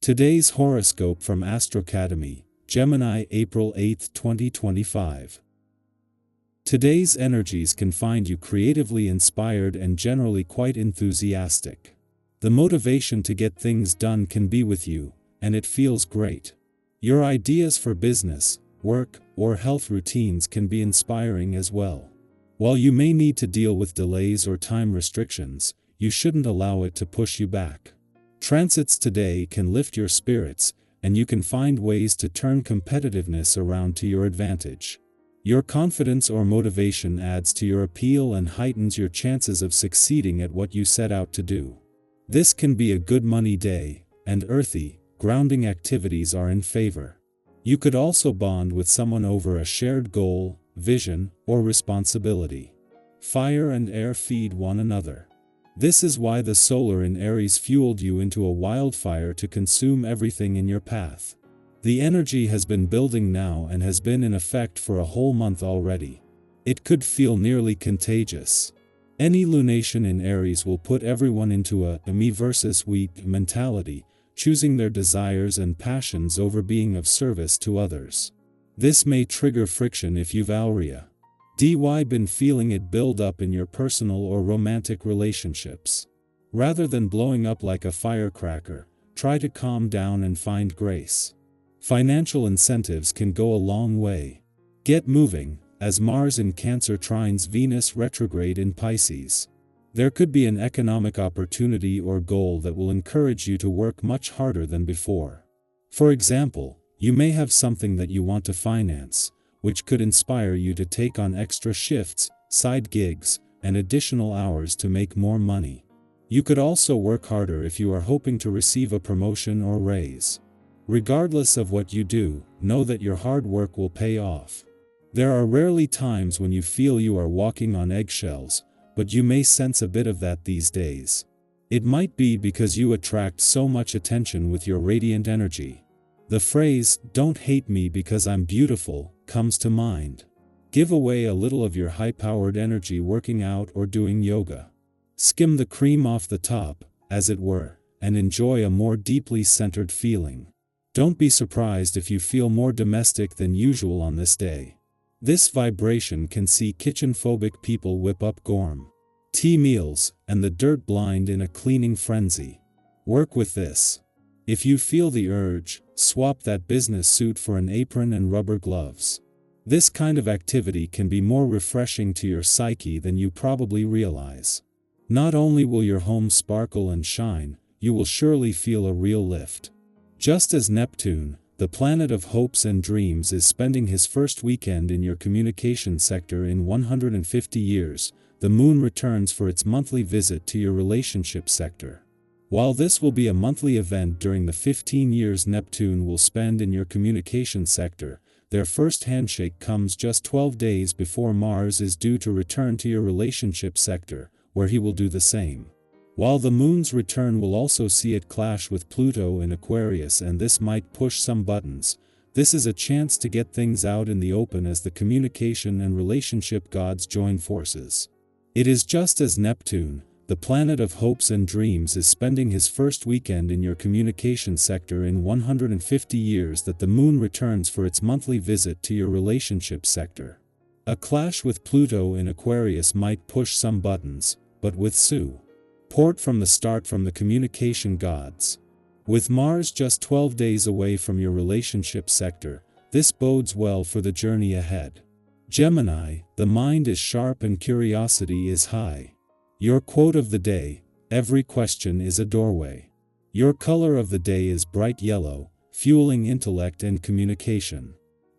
Today's horoscope from Astrocademy, Gemini, April 8, 2025. Today's energies can find you creatively inspired and generally quite enthusiastic. The motivation to get things done can be with you, and it feels great. Your ideas for business, work, or health routines can be inspiring as well. While you may need to deal with delays or time restrictions, you shouldn't allow it to push you back. Transits today can lift your spirits, and you can find ways to turn competitiveness around to your advantage. Your confidence or motivation adds to your appeal and heightens your chances of succeeding at what you set out to do. This can be a good money day, and earthy, grounding activities are in favor. You could also bond with someone over a shared goal, vision, or responsibility. Fire and air feed one another. This is why the solar in Aries fueled you into a wildfire to consume everything in your path. The energy has been building now and has been in effect for a whole month already. It could feel nearly contagious. Any lunation in Aries will put everyone into a me versus we mentality, choosing their desires and passions over being of service to others. This may trigger friction if you've been feeling it build up in your personal or romantic relationships. Rather than blowing up like a firecracker, try to calm down and find grace. Financial incentives can go a long way. Get moving, as Mars in Cancer trines Venus retrograde in Pisces. There could be an economic opportunity or goal that will encourage you to work much harder than before. For example, you may have something that you want to finance, which could inspire you to take on extra shifts, side gigs, and additional hours to make more money. You could also work harder if you are hoping to receive a promotion or raise. Regardless of what you do, know that your hard work will pay off. There are rarely times when you feel you are walking on eggshells, but you may sense a bit of that these days. It might be because you attract so much attention with your radiant energy. The phrase, "Don't hate me because I'm beautiful," comes to mind. Give away a little of your high-powered energy working out or doing yoga. Skim the cream off the top, as it were, and enjoy a more deeply centered feeling. Don't be surprised if you feel more domestic than usual on this day. This vibration can see kitchen-phobic people whip up gourmet tea meals, and the dirt blind in a cleaning frenzy. Work with this. If you feel the urge, swap that business suit for an apron and rubber gloves. This kind of activity can be more refreshing to your psyche than you probably realize. Not only will your home sparkle and shine, you will surely feel a real lift. Just as Neptune, the planet of hopes and dreams, is spending his first weekend in your communication sector in 150 years, the moon returns for its monthly visit to your relationship sector. While this will be a monthly event during the 15 years Neptune will spend in your communication sector, their first handshake comes just 12 days before Mars is due to return to your relationship sector, where he will do the same. While the moon's return will also see it clash with Pluto in Aquarius, and this might push some buttons, this is a chance to get things out in the open as the communication and relationship gods join forces. It is just as Neptune, the planet of hopes and dreams, is spending his first weekend in your communication sector in 150 years that the moon returns for its monthly visit to your relationship sector. A clash with Pluto in Aquarius might push some buttons, but with support from the start from the communication gods. With Mars just 12 days away from your relationship sector, this bodes well for the journey ahead. Gemini, the mind is sharp and curiosity is high. Your quote of the day: every question is a doorway. Your color of the day is bright yellow, fueling intellect and communication.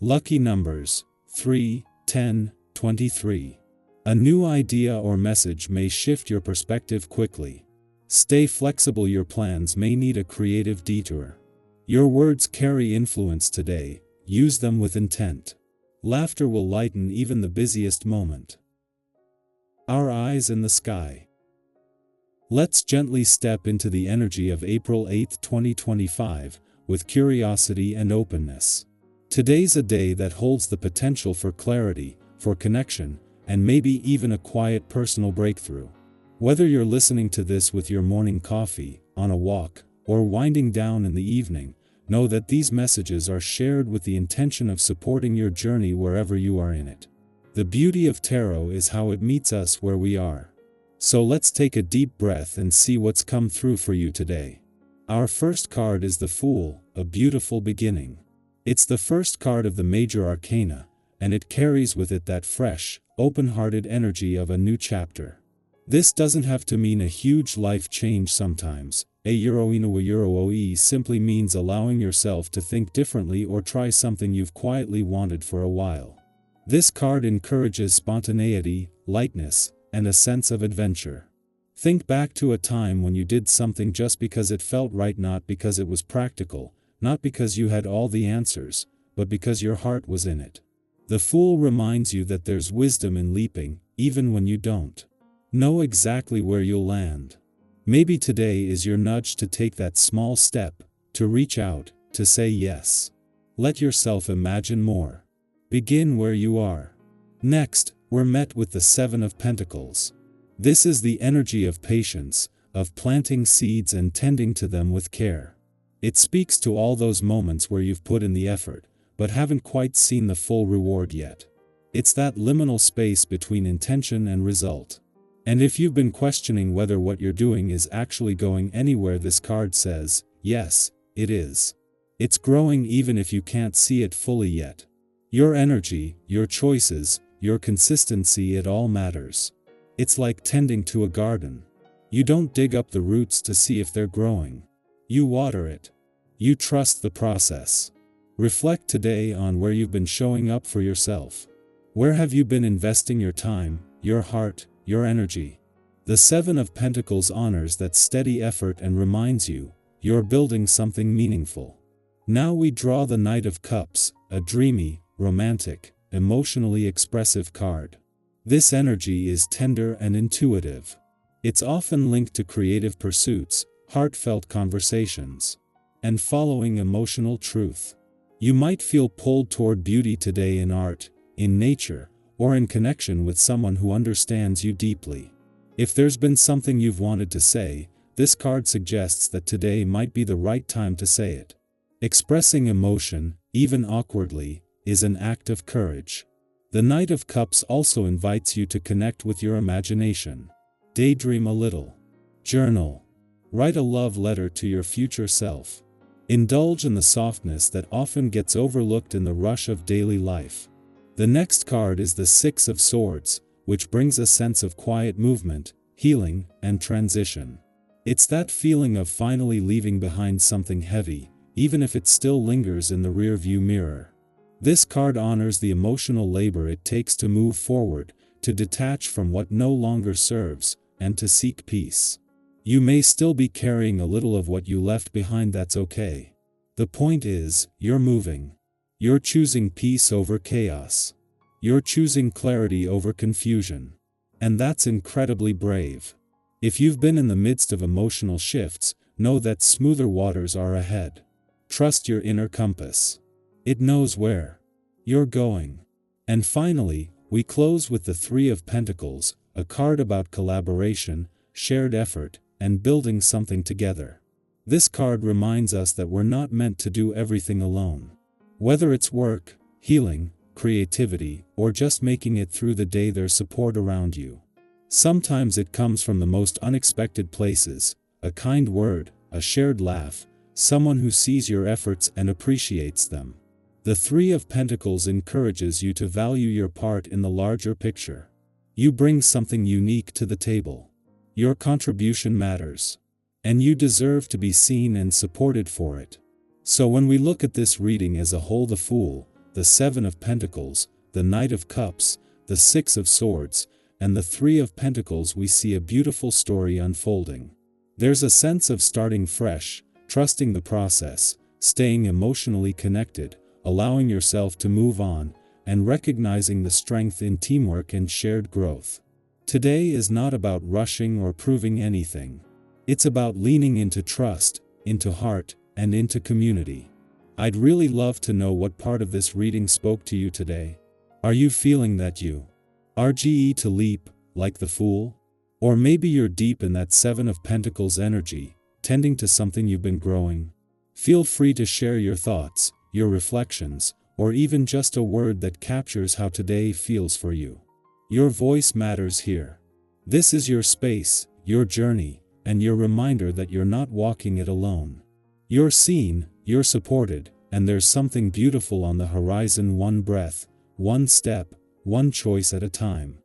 Lucky numbers: 3, 10, 23. A new idea or message may shift your perspective quickly. Stay flexible, your plans may need a creative detour. Your words carry influence today, use them with intent. Laughter will lighten even the busiest moment. Our eyes in the sky. Let's gently step into the energy of April 8, 2025, with curiosity and openness. Today's a day that holds the potential for clarity, for connection, and maybe even a quiet personal breakthrough. Whether you're listening to this with your morning coffee, on a walk, or winding down in the evening, know that these messages are shared with the intention of supporting your journey wherever you are in it. The beauty of tarot is how it meets us where we are. So let's take a deep breath and see what's come through for you today. Our first card is the Fool, a beautiful beginning. It's the first card of the major arcana, and it carries with it that fresh, open-hearted energy of a new chapter. This doesn't have to mean a huge life change sometimes. A Euroe simply means allowing yourself to think differently or try something you've quietly wanted for a while. This card encourages spontaneity, lightness, and a sense of adventure. Think back to a time when you did something just because it felt right, not because it was practical, not because you had all the answers, but because your heart was in it. The Fool reminds you that there's wisdom in leaping, even when you don't know exactly where you'll land. Maybe today is your nudge to take that small step, to reach out, to say yes. Let yourself imagine more. Begin where you are. Next, we're met with the Seven of Pentacles. This is the energy of patience, of planting seeds and tending to them with care. It speaks to all those moments where you've put in the effort, but haven't quite seen the full reward yet. It's that liminal space between intention and result. And if you've been questioning whether what you're doing is actually going anywhere, this card says, yes, it is. It's growing even if you can't see it fully yet. Your energy, your choices, your consistency, it all matters. It's like tending to a garden. You don't dig up the roots to see if they're growing. You water it. You trust the process. Reflect today on where you've been showing up for yourself. Where have you been investing your time, your heart, your energy? The Seven of Pentacles honors that steady effort and reminds you, you're building something meaningful. Now we draw the Knight of Cups, a dreamy, romantic, emotionally expressive card. This energy is tender and intuitive. It's often linked to creative pursuits, heartfelt conversations, and following emotional truth. You might feel pulled toward beauty today in art, in nature, or in connection with someone who understands you deeply. If there's been something you've wanted to say, this card suggests that today might be the right time to say it. Expressing emotion, even awkwardly, is an act of courage. The Knight of Cups also invites you to connect with your imagination. Daydream a little. Journal. Write a love letter to your future self. Indulge in the softness that often gets overlooked in the rush of daily life. The next card is the Six of Swords, which brings a sense of quiet movement, healing, and transition. It's that feeling of finally leaving behind something heavy, even if it still lingers in the rearview mirror. This card honors the emotional labor it takes to move forward, to detach from what no longer serves, and to seek peace. You may still be carrying a little of what you left behind, that's okay. The point is, you're moving. You're choosing peace over chaos. You're choosing clarity over confusion. And that's incredibly brave. If you've been in the midst of emotional shifts, know that smoother waters are ahead. Trust your inner compass. It knows where you're going. And finally, we close with the Three of Pentacles, a card about collaboration, shared effort, and building something together. This card reminds us that we're not meant to do everything alone. Whether it's work, healing, creativity, or just making it through the day, there's support around you. Sometimes it comes from the most unexpected places: a kind word, a shared laugh, someone who sees your efforts and appreciates them. The Three of Pentacles encourages you to value your part in the larger picture. You bring something unique to the table. Your contribution matters. And you deserve to be seen and supported for it. So when we look at this reading as a whole, the Fool, the Seven of Pentacles, the Knight of Cups, the Six of Swords, and the Three of Pentacles, we see a beautiful story unfolding. There's a sense of starting fresh, trusting the process, staying emotionally connected, allowing yourself to move on, and recognizing the strength in teamwork and shared growth. Today is not about rushing or proving anything. It's about leaning into trust, into heart, and into community. I'd really love to know what part of this reading spoke to you today. Are you feeling that you RGE to leap, like the Fool? Or maybe you're deep in that Seven of Pentacles energy, tending to something you've been growing? Feel free to share your thoughts, your reflections, or even just a word that captures how today feels for you. Your voice matters here. This is your space, your journey, and your reminder that you're not walking it alone. You're seen, you're supported, and there's something beautiful on the horizon, one breath, one step, one choice at a time.